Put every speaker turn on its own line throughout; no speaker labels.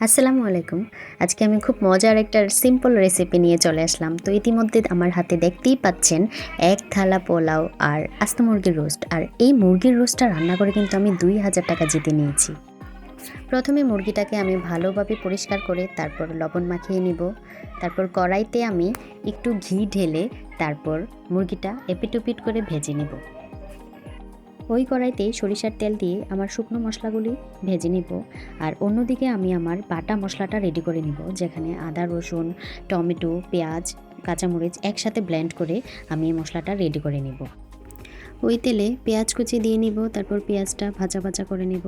আসসালামু আলাইকুম। আজকে আমি খুব মজার একটা সিম্পল রেসিপি নিয়ে চলে আসলাম। তো ইতিমধ্যে আমার হাতে দেখতেই পাচ্ছেন ১ থালা পোলাও আর আস্ত মুরগির রোস্ট। আর এই মুরগির রোস্টটা রান্না করে কিন্তু আমি ৳২,০০০ জিতে নিয়েছি। প্রথমে মুরগিটাকে আমি ভালোভাবে পরিষ্কার করে তারপর লবণ মাখিয়ে নিব। তারপর কড়াইতে আমি একটু ঘি ঢেলে তারপর মুরগিটা এপিট-ওপিট করে ভেজে নিব। ওই কড়াইতে সরিষার তেল দিয়ে আমার শুকনো মশলাগুলি ভেজে নিব। আর অন্যদিকে আমি আমার বাটা মশলাটা রেডি করে নিব, যেখানে আদা, রসুন, টমেটো, পেঁয়াজ, কাঁচামরিচ একসাথে ব্লেন্ড করে আমি এই মশলাটা রেডি করে নিব। ওই তেলে পেঁয়াজ কুচি দিয়ে নিব, তারপর পেঁয়াজটা ভাজা ভাজা করে নিব।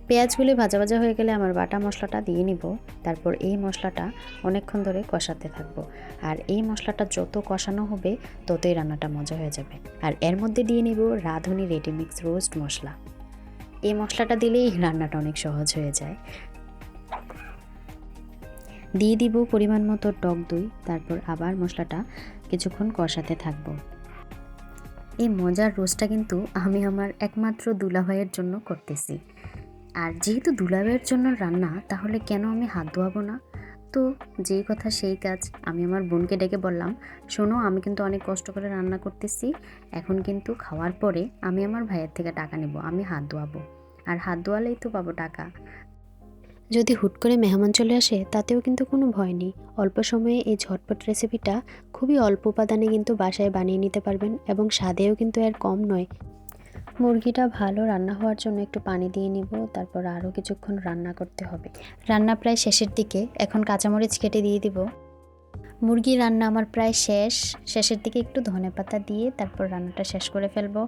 পেঁয়াজগুলি ভাজা ভাজা হয়ে গেলে আমার বাটা মশলাটা দিয়ে নিব। তারপর এই মশলাটা অনেকক্ষণ ধরে কষাতে থাকবো। আর এই মশলাটা যত কষানো হবে ততই রান্নাটা মজা হয়ে যাবে। আর এর মধ্যে দিয়ে নিব রাঁধুনি রেডিমিক্স রোস্ট মশলা। এই মশলাটা দিলেই রান্নাটা অনেক সহজ হয়ে যায়। দিয়ে দিব পরিমাণ মতো টক দই। তারপর আবার মশলাটা কিছুক্ষণ কষাতে থাকবো। এই মজার রোস্টটা কিন্তু আমি আমার একমাত্র দুলাভাইয়ের জন্য করতেছি। আর যেহেতু দুলাভাইয়ের জন্য রান্না, তাহলে কেন আমি হাত ধোয়াবো না? তো যেই কথা সেই কাজ, আমি আমার বোনকে ডেকে বললাম, শোনো, আমি কিন্তু অনেক কষ্ট করে রান্না করতেছি, এখন কিন্তু খাওয়ার পরে আমি আমার ভাইয়ের থেকে টাকা নেব, আমি হাত ধোয়াবো। আর হাত ধোয়ালেই তো পাবো টাকা। যদি হুট করে মেহমান চলে আসে তাতেও কিন্তু কোনো ভয় নেই। অল্প সময়ে এই ঝটপট রেসিপিটা খুবই অল্প উপাদানে কিন্তু বাসায় বানিয়ে নিতে পারবেন, এবং স্বাদেও কিন্তু এর কম নয়। মুরগিটা ভালো রান্না হওয়ার জন্য একটু পানি দিয়ে নিব, তারপর আরও কিছুক্ষণ রান্না করতে হবে। রান্না প্রায় শেষের দিকে, এখন কাঁচামরিচ কেটে দিয়ে দিব। মুরগি রান্না আমার প্রায় শেষের দিকে একটু ধনেপাতা দিয়ে তারপর রান্নাটা শেষ করে ফেলবো।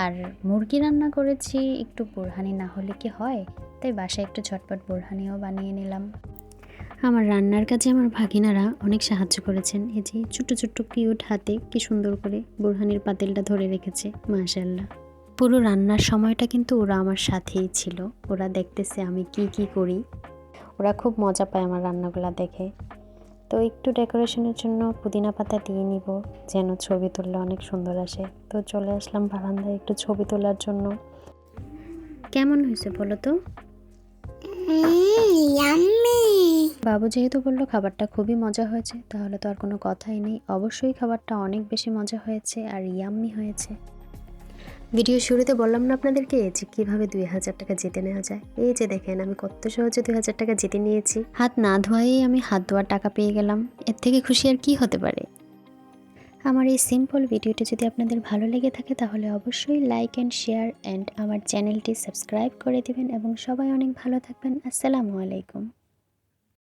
আর মুরগি রান্না করেছি, একটু বোরহানি না হলে কি হয়, তাই বাসায় একটু ঝটপট বোরহানিও বানিয়ে নিলাম। আমার রান্নার কাজে আমার ভাগিনারা অনেক সাহায্য করেছেন। এই যে ছোট্ট ছোট্ট কিউট হাতে কি সুন্দর করে বোরহানির পাতিলটা ধরে রেখেছে, মাশাআল্লাহ। পুরো রান্নার সময়টা কিন্তু ওরা আমার সাথেই ছিল। ওরা দেখতেছে আমি কি কি করি। ওরা খুব মজা পায় আমার রান্নাগুলো দেখে। তো একটু ডেকোরেশনের জন্য পুদিনা পাতা দিয়ে নিব, যেন ছবি তুললে অনেক সুন্দর আসে। তো চলে আসলাম বারান্দায় একটু ছবি তোলার জন্য। কেমন হয়েছে বলো তো? বাবু যেহেতু বললো খাবারটা খুবই মজা হয়েছে, তাহলে তো আর কোনো কথাই নেই। অবশ্যই খাবারটা অনেক বেশি মজা হয়েছে আর ইয়াম্মি হয়েছে। ভিডিও শুরুতে বললাম না আপনাদেরকে যে কীভাবে ৳২,০০০ জিতে নেওয়া যায়। এই যে দেখেন আমি কত সহজে ৳২,০০০ জিতে নিয়েছি। হাত না ধোয়াই আমি হাত ধোয়ার টাকা পেয়ে গেলাম। এর থেকে খুশি আর কি হতে পারে? আমার এই সিম্পল ভিডিওটি যদি আপনাদের ভালো লেগে থাকে তাহলে অবশ্যই লাইক অ্যান্ড শেয়ার অ্যান্ড আমার চ্যানেলটি সাবস্ক্রাইব করে দিবেন, এবং সবাই অনেক ভালো থাকবেন। আসসালামু আলাইকুম।